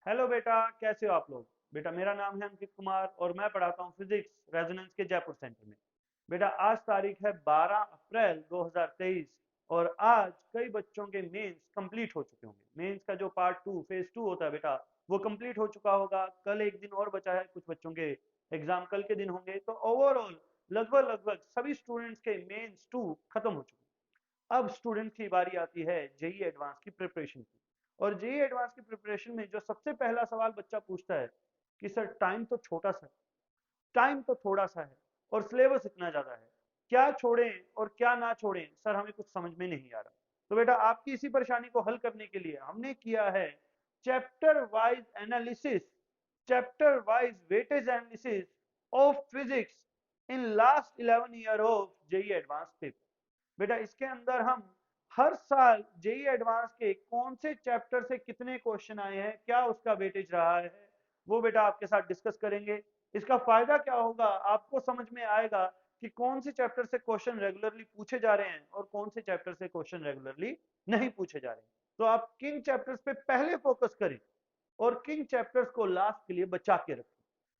Hello बेटा, कैसे हो आप लोग? बेटा मेरा नाम है अंकित कुमार और मैं पढ़ाता हूँ फिजिक्स रेजोनेंस के जयपुर सेंटर में। बेटा आज तारीख है 12 अप्रैल 2023 और आज कई बच्चों के मेंस कंप्लीट हो चुके होंगे। मेंस का जो पार्ट टू फेज टू होता है बेटा, वो कंप्लीट हो चुका होगा। कल एक दिन और बचा है, कुछ बच्चों के एग्जाम कल के दिन होंगे। तो ओवरऑल लगभग लगभग सभी स्टूडेंट्स के मेंस टू खत्म हो चुके हैं। अब स्टूडेंट्स की बारी आती है जेई एडवांस की प्रिपरेशन की। और जेई एडवांस की प्रिपरेशन में जो सबसे पहला सवाल बच्चा पूछता है कि सर टाइम तो छोटा सा है, टाइम तो थोड़ा सा है और सिलेबस इतना ज्यादा है, क्या छोड़ें और क्या ना छोड़ें सर, हमें कुछ समझ में नहीं आ रहा। तो बेटा आपकी इसी परेशानी को हल करने के लिए हमने किया है chapter wise analysis, chapter wise weightage analysis of physics in last 11 year of JEE advance paper. बेटा इसके अंदर हम हर साल जेई एडवांस के कौन से चैप्टर से कितने क्वेश्चन आए हैं, क्या उसका वेटेज रहा है, वो बेटा आपके साथ डिस्कस करेंगे। इसका फायदा क्या होगा, आपको समझ में आएगा कि कौन से चैप्टर से क्वेश्चन रेगुलरली पूछे जा रहे हैं और कौन से चैप्टर से क्वेश्चन रेगुलरली नहीं पूछे जा रहे हैं। तो आप किन चैप्टर्स पे पहले फोकस करें और किन चैप्टर्स को लास्ट के लिए बचा के रखें।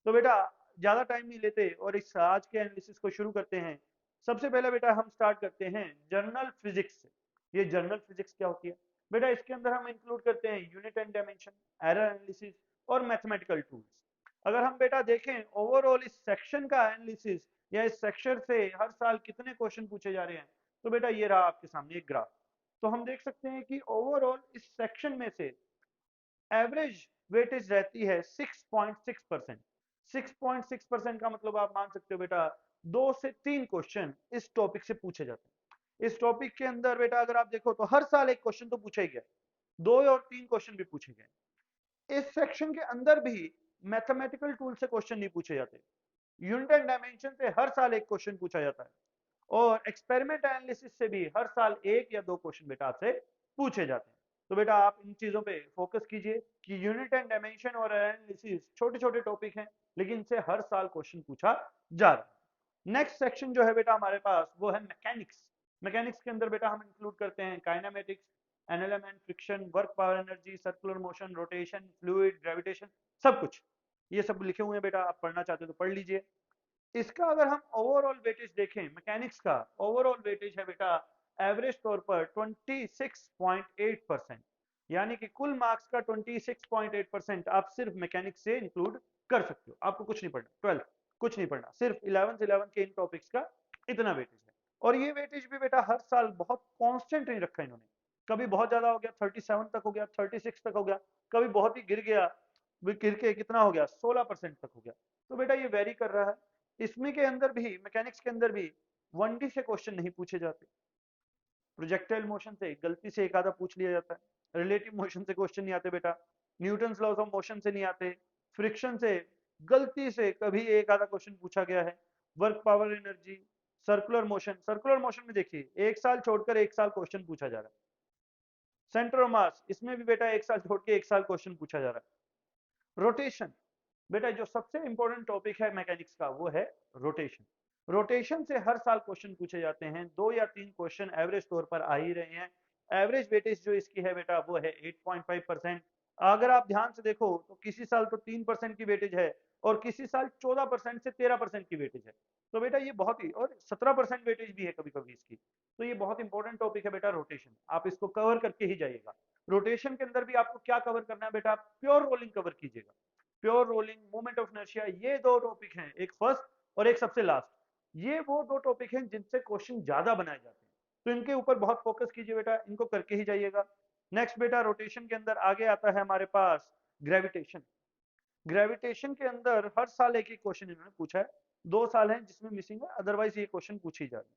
तो बेटा ज्यादा टाइम नहीं लेते और इस आज के एनालिसिस को शुरू करते हैं। सबसे पहले बेटा हम स्टार्ट करते हैं जर्नल फिजिक्स से। ये जर्नल फिजिक्स क्या होती है बेटा? इसके अंदर हम इंक्लूड करते हैं unit and dimension, error analysis और मैथमेटिकल टूल्स। अगर हम बेटा देखें ओवरऑल इस सेक्शन का एनालिसिस या इस सेक्शन से हर साल कितने क्वेश्चन पूछे जा रहे हैं, तो बेटा ये रहा आपके सामने एक ग्राफ। तो हम देख सकते हैं कि ओवरऑल इस सेक्शन में से एवरेज वेटेज रहती है 6.6%। 6.6% का मतलब आप मान सकते हो बेटा 2 से 3 क्वेश्चन इस टॉपिक से पूछे जाते हैं। इस टॉपिक के अंदर बेटा अगर आप देखो तो हर साल एक क्वेश्चन तो पूछा ही गया, 2 और 3 क्वेश्चन भी पूछे गए। इस सेक्शन के अंदर भी मैथमेटिकल टूल से क्वेश्चन नहीं पूछे जाते। यूनिट एंड डायमेंशन से हर साल एक क्वेश्चन पूछा जाता है और एक्सपेरिमेंट एनालिसिस से भी हर साल एक या दो क्वेश्चन बेटा आपसे पूछे जाते हैं। तो बेटा आप इन चीजों पे फोकस कीजिए कि यूनिट एंड डायमेंशन और एनालिसिस छोटे छोटे टॉपिक हैं लेकिन इनसे हर साल क्वेश्चन पूछा जा रहा है। नेक्स्ट सेक्शन जो है बेटा हमारे पास वो है मैकेनिक्स। मैकेनिक्स के अंदर बेटा हम इंक्लूड करते हैं kinematics, analysis, friction, work power energy, circular motion, rotation, fluid, gravitation, सब कुछ ये सब लिखे हुए हैं बेटा। आप पढ़ना चाहते हो तो पढ़ लीजिए। इसका अगर हम ओवरऑल वेटेज देखें, मैकेनिक्स का ओवरऑल वेटेज है बेटा एवरेज तौर पर 26.8%। यानी कि कुल मार्क्स का 26.8% आप सिर्फ मैकेनिक्स से इंक्लूड कर सकते हो। आपको कुछ नहीं पढ़ना, 12 कुछ नहीं पढ़ना, सिर्फ 11 के इन टॉपिक्स का इतना वेटेज है। और ये वेटेज भी बेटा हर साल बहुत कांस्टेंट नहीं रखा इन्होंने। कभी बहुत ज्यादा हो गया 37 तक हो गया, 36 तक हो गया, कभी बहुत ही गिर गया, गिर के कितना हो गया 16% तक हो गया। तो बेटा ये वेरी कर रहा है। इसमें के अंदर भी मैकेनिक्स के अंदर भी 1D से क्वेश्चन नहीं पूछे जाते। प्रोजेक्टाइल मोशन से गलती से एक आधा पूछ लिया जाता है, रिलेटिव मोशन से क्वेश्चन नहीं आते बेटा, न्यूटन लॉज ऑफ मोशन से नहीं आते, फ्रिक्शन से गलती से कभी एक आधा क्वेश्चन पूछा गया है, work power energy, circular motion. Circular motion में देखिए एक साल छोड़कर एक साल क्वेश्चन पूछा जा रहा है। सेंटर ऑफ मास, इसमें भी बेटा एक साल छोड़ के एक साल क्वेश्चन पूछा जा रहा है। रोटेशन, बेटा जो सबसे इंपॉर्टेंट टॉपिक है मैकेनिक्स का वो है रोटेशन। रोटेशन से हर साल क्वेश्चन पूछे जाते हैं, 2 या 3 क्वेश्चन एवरेज तौर पर आ ही रहे हैं। एवरेज वेटेज जो इसकी है बेटा वो है 8.5%। अगर आप ध्यान से देखो तो किसी साल तो 3% की वेटेज है और किसी साल 14% से 13% की वेटेज है। तो बेटा ये बहुत ही, और 17% वेटेज भी है कभी कभी इसकी। तो ये बहुत इंपॉर्टेंट टॉपिक है बेटा रोटेशन, आप इसको कवर करके ही जाइएगा। रोटेशन के अंदर भी आपको क्या कवर करना है बेटा? प्योर रोलिंग कवर कीजिएगा। Pure rolling, moment of inertia, ये दो टॉपिक हैं, एक फर्स्ट और एक सबसे लास्ट। ये वो दो टॉपिक हैं जिनसे क्वेश्चन ज्यादा बनाए जाते हैं। तो इनके ऊपर बहुत फोकस कीजिए बेटा, इनको करके ही जाइएगा। नेक्स्ट बेटा रोटेशन के अंदर आगे आता है हमारे पास ग्रेविटेशन। ग्रेविटेशन के अंदर हर साल एक ही क्वेश्चन इन्होंने पूछा है, 2 साल है जिसमें मिसिंग है, अदरवाइज ये क्वेश्चन पूछे ही जा रहे हैं।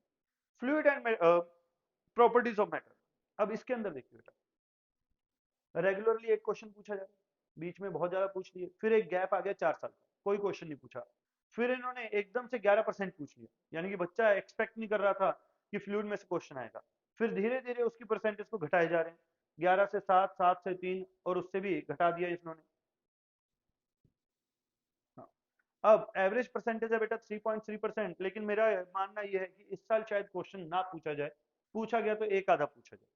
Fluid and properties of matter. अब इसके अंदर देखिए बेटा रेगुलरली एक क्वेश्चन पूछा जाए, बीच में बहुत ज्यादा पूछ लिए, फिर एक गैप आ गया 4 साल का, कोई क्वेश्चन नहीं पूछा, फिर इन्होंने एकदम से 11% पूछ लिया। यानी कि बच्चा एक्सपेक्ट नहीं कर रहा था कि फ्लूइड में से क्वेश्चन आएगा। फिर धीरे धीरे उसकी परसेंटेज को घटाए जा रहे हैं, 11 से 7, 7 से 3 और उससे भी घटा दिया इन्होंने। हाँ। अब एवरेज परसेंटेज है बेटा 3.3%, लेकिन मेरा मानना यह है कि इस साल शायद क्वेश्चन ना पूछा जाए, पूछा गया तो एक आधा पूछा जाए।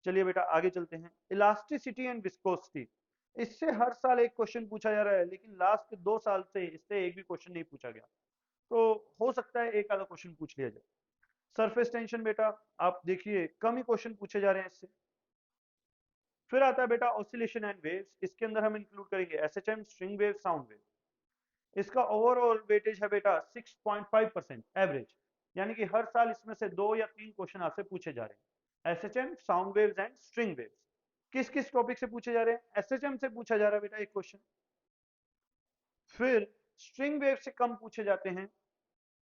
चलिए बेटा आगे चलते हैं, इलास्टिसिटी एंड विस्कोसिटी। इससे हर साल एक क्वेश्चन पूछा जा रहा है, लेकिन लास्ट के 2 साल से इससे एक भी क्वेश्चन नहीं पूछा गया। तो हो सकता है एक आधा क्वेश्चन पूछ लिया जाए। सरफेस टेंशन बेटा आप देखिए कम ही क्वेश्चन पूछे जा रहे हैं इससे। फिर आता है बेटा ऑसिलेशन एंड वेव्स, इसके अंदर हम इंक्लूड करेंगे SHM, string wave, sound wave. इसका ओवरऑल वेटेज है बेटा 6.5% एवरेज, यानी कि हर साल इसमें से 2 या 3 क्वेश्चन आपसे पूछे जा रहे हैं। SHM, sound waves and string waves किस किस टॉपिक से पूछे जा रहे हैं? एसएचएम से पूछा जा रहा है बेटा एक क्वेश्चन। फिर स्ट्रिंग वेव से कम पूछे जाते हैं।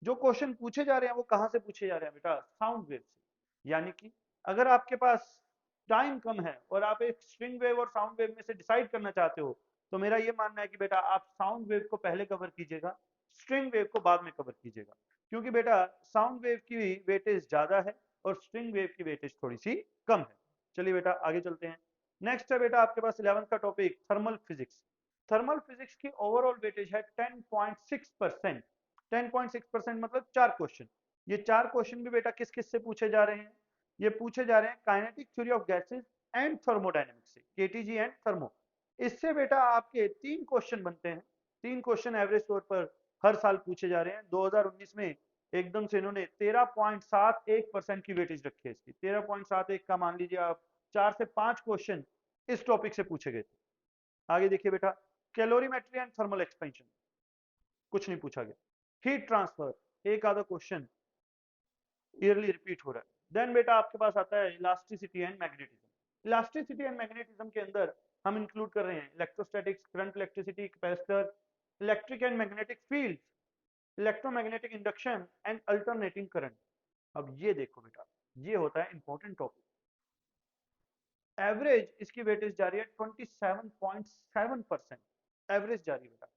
जो क्वेश्चन पूछे जा रहे हैं वो कहां से पूछे जा रहे हैं बेटा? साउंड वेव से। यानी कि अगर आपके पास टाइम कम है और आप एक स्ट्रिंग वेव और साउंड वेव में से डिसाइड करना चाहते हो, तो मेरा ये मानना है कि बेटा आप साउंड वेव को पहले कवर कीजिएगा, स्ट्रिंग वेव को बाद में कवर कीजिएगा, क्योंकि बेटा साउंड वेव की वेटेज ज्यादा है और स्ट्रिंग वेव की वेटेज थोड़ी सी कम है। चलिए बेटा आगे चलते हैं। नेक्स्ट है बेटा आपके पास 11th का topic thermal physics. Thermal physics की ओवरऑल वेटेज है 10.6%। 10.6% मतलब 4 क्वेश्चन। ये 4 क्वेश्चन भी बेटा किस किस से पूछे जा रहे हैं? ये पूछे जा रहे हैं kinetic theory of gases and thermodynamics से, केटीजी एंड थर्मो। इससे बेटा आपके 3 क्वेश्चन बनते हैं। 3 क्वेश्चन एवरेज तौर पर हर साल पूछे जा रहे हैं। 2019 में एकदम से इन्होंने 13.71% की वेटेज रखी है इसकी। 13.71 का मान लीजिए आप 4 से 5 क्वेश्चन इस टॉपिक से पूछे गए थे। आगे देखिए बेटा कैलोरीमेट्री एंड थर्मल एक्सपेंशन, कुछ नहीं पूछा गया। हीट ट्रांसफर एक आधा क्वेश्चन ईयरली रिपीट हो रहा है। देन बेटा आपके पास आता है elasticity and magnetism. Elasticity and magnetism के अंदर हम इंक्लूड कर रहे हैं electrostatics, current, electricity, capacitor, electric and magnetic field, electromagnetic induction and alternating current. अब ये देखो बेटा, ये होता है इंपॉर्टेंट टॉपिक। एवरेज इसकी वेटेज जा रही है 27.7%। एवरेज जा रही है बेटा।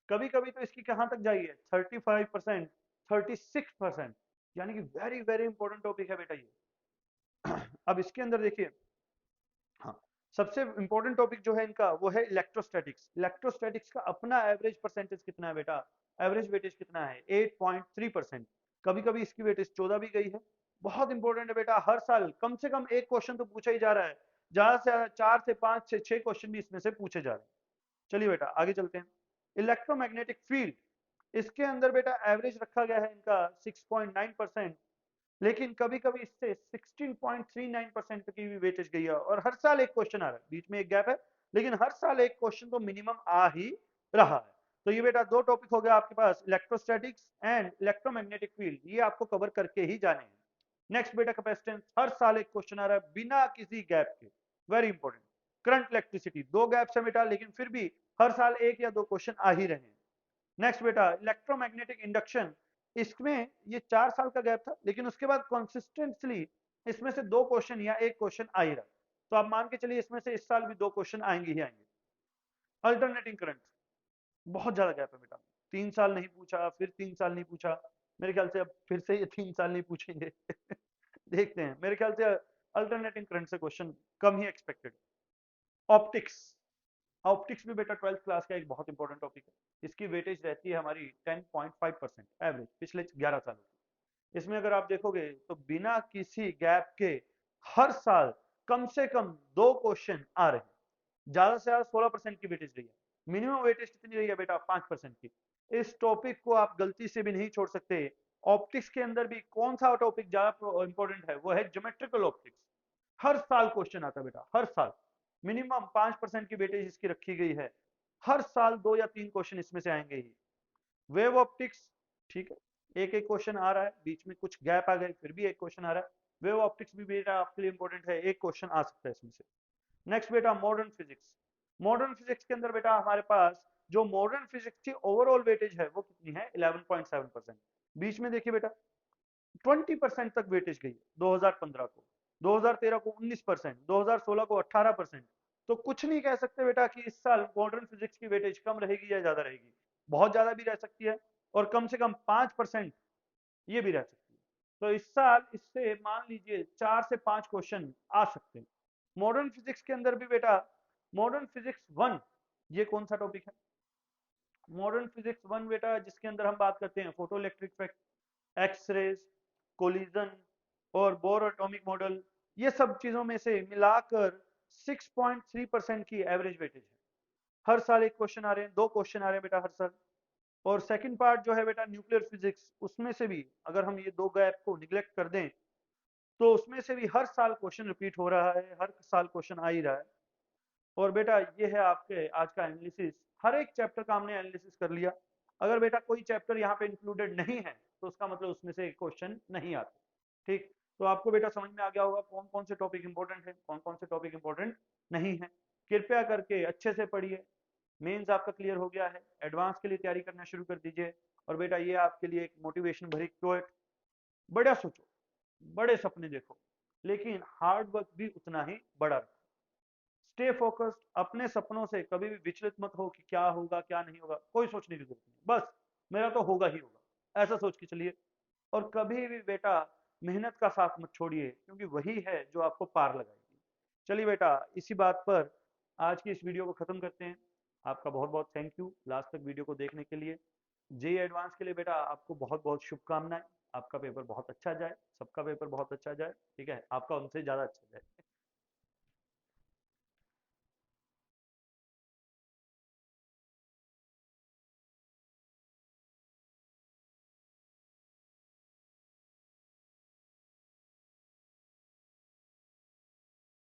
कभी कभी तो इसकी कहां तक जाइए 35%, 36%, यानी कि वेरी वेरी इंपॉर्टेंट टॉपिक है बेटा ये। अब इसके अंदर देखिए, हाँ, सबसे इंपॉर्टेंट टॉपिक जो है इनका वो है इलेक्ट्रोस्टैटिक्स। इलेक्ट्रोस्टैटिक्स का अपना एवरेज परसेंटेज कितना है बेटा? एवरेज वेटेज कितना है? 8.3%। कभी कभी इसकी वेटेज 14 भी गई है। बहुत इंपॉर्टेंट है बेटा, हर साल कम से कम एक क्वेश्चन तो पूछा ही जा रहा है। ज्यादा से ज्यादा 4 से 5 से 6 क्वेश्चन भी इसमें से पूछे जा रहे हैं। चलिए बेटा आगे चलते हैं। इलेक्ट्रोमैग्नेटिक फील्ड, इसके अंदर बेटा एवरेज रखा गया है इनका 6.9%, लेकिन कभी कभी इससे 16.39% की भी वेटेज गई है और हर साल एक क्वेश्चन आ रहा है। बीच में एक गैप है, लेकिन हर साल एक क्वेश्चन तो मिनिमम आ ही रहा है। तो ये बेटा 2 टॉपिक हो गया आपके पास, इलेक्ट्रोस्टैटिक्स एंड इलेक्ट्रोमैग्नेटिक फील्ड, ये आपको कवर करके ही जाने हैं। नेक्स्ट बेटा कैपेसिटेंस, हर साल एक क्वेश्चन आ रहा है बिना किसी गैप के, very important. Current, electricity, 2 gaps है बेटा, लेकिन फिर भी हर साल एक या 2 क्वेश्चन आ ही रहे हैं। नेक्स्ट बेटा इलेक्ट्रोमैग्नेटिक इंडक्शन, इसमें ये 4 साल का गैप था, लेकिन उसके बाद कंसिस्टेंटली इसमें से 2 क्वेश्चन या एक क्वेश्चन आ ही रहा। तो आप मान के चलिए इसमें से इस साल भी 2 क्वेश्चन आएंगे ही आएंगे। अल्टरनेटिंग करंट, बहुत ज्यादा गैप है बेटा। 3 साल नहीं पूछा, फिर 3 साल नहीं पूछा, मेरे ख्याल से अब फिर से ये 3 साल नहीं पूछेंगे। देखते हैं, मेरे ख्याल से अल्टरनेटिंग करंट से क्वेश्चन कम ही एक्सपेक्टेड। ऑप्टिक्स, ऑप्टिक्स भी बेटा 12th क्लास का एक बहुत इंपॉर्टेंट टॉपिक है। इसकी वेटेज रहती है हमारी 10.5% एवरेज पिछले 11 सालों की। इसमें अगर आप देखोगे तो बिना किसी गैप के हर साल कम से कम 2 क्वेश्चन आ रहे हैं। ज्यादा से ज्यादा 16% की वेटेज रही है। मिनिमम वेटेज कितनी रही है बेटा? 5% की। इस टॉपिक को आप गलती से भी नहीं छोड़ सकते। ऑप्टिक्स के अंदर भी कौन सा टॉपिक ज्यादा इंपॉर्टेंट है? वो है ज्योमेट्रिकल ऑप्टिक्स। हर साल क्वेश्चन आता है बेटा, हर साल। मिनिमम 5% की वेटेज इसकी रखी गई है। हर साल 2 या 3 क्वेश्चन इसमें से आएंगे ही। वेव ऑप्टिक्स, ठीक है, एक एक क्वेश्चन आ रहा है, बीच में कुछ गैप आ गए, फिर भी एक क्वेश्चन आ रहा है। वेव ऑप्टिक्स भी बेटा आपके लिए इंपॉर्टेंट है, एक क्वेश्चन आ सकता है इसमें से। नेक्स्ट बेटा मॉडर्न फिजिक्स। मॉडर्न फिजिक्स के अंदर बेटा हमारे पास जो मॉडर्न फिजिक्स की ओवरऑल वेटेज है वो कितनी है? 11.7%। बीच में देखिए बेटा 20% तक वेटेज गई 2015 को, 2013 को 19%, 2016 को 18%। तो कुछ नहीं कह सकते बेटा कि इस साल मॉडर्न फिजिक्स की वेटेज कम रहेगी या ज्यादा रहेगी। बहुत ज्यादा भी रह सकती है और कम से कम 5% ये भी रह सकती है। तो इस साल इससे मान लीजिए 4 से 5 क्वेश्चन आ सकते हैं। मॉडर्न फिजिक्स के अंदर भी बेटा मॉडर्न फिजिक्स 1, ये कौन सा टॉपिक है? मॉडर्न फिजिक्स 1 बेटा जिसके अंदर हम बात करते हैं photo electric effect, X rays, collision और बोर एटॉमिक मॉडल, ये सब चीजों में से मिलाकर 6.3% की एवरेज वेटेज है। हर साल एक क्वेश्चन आ रहे हैं, 2 क्वेश्चन आ रहे हैं बेटा हर साल। और सेकंड पार्ट जो है बेटा न्यूक्लियर फिजिक्स, उसमें से भी अगर हम ये 2 गैप को निग्लेक्ट कर दें, तो उसमें से भी हर साल क्वेश्चन रिपीट हो रहा है, हर साल क्वेश्चन आ ही रहा है। और बेटा ये है आपके आज का एनालिसिस। हर एक चैप्टर का हमने एनालिसिस कर लिया। अगर बेटा कोई चैप्टर यहाँ पे इंक्लूडेड नहीं है, तो उसका मतलब उसमें से क्वेश्चन नहीं आते। ठीक, तो आपको बेटा समझ में आ गया होगा कौन कौन से टॉपिक इंपॉर्टेंट है, कौन कौन से टॉपिक इंपॉर्टेंट नहीं है। कृपया करके अच्छे से पढ़िए। मेंस आपका क्लियर हो गया है, एडवांस के लिए तैयारी करना शुरू कर दीजिए। और बेटा ये आपके लिए एक मोटिवेशन भरी क्वोट, बड़ा सोचो, बड़े सपने देखो, लेकिन हार्ड वर्क भी उतना ही बड़ा रखो। स्टे फोकस्ड, अपने सपनों से कभी भी विचलित मत हो कि क्या होगा क्या नहीं होगा, कोई सोचने की जरूरत नहीं, बस मेरा तो होगा ही होगा, ऐसा सोच के चलिए। और कभी भी बेटा मेहनत का साथ मत छोड़िए, क्योंकि वही है जो आपको पार लगाएगी। चलिए बेटा, इसी बात पर आज की इस वीडियो को खत्म करते हैं। आपका बहुत बहुत थैंक यू लास्ट तक वीडियो को देखने के लिए। जेई एडवांस के लिए बेटा आपको बहुत बहुत शुभकामनाएं। आपका पेपर बहुत अच्छा जाए, सबका पेपर बहुत अच्छा जाए, ठीक है, आपका उनसे ज्यादा अच्छा जाए।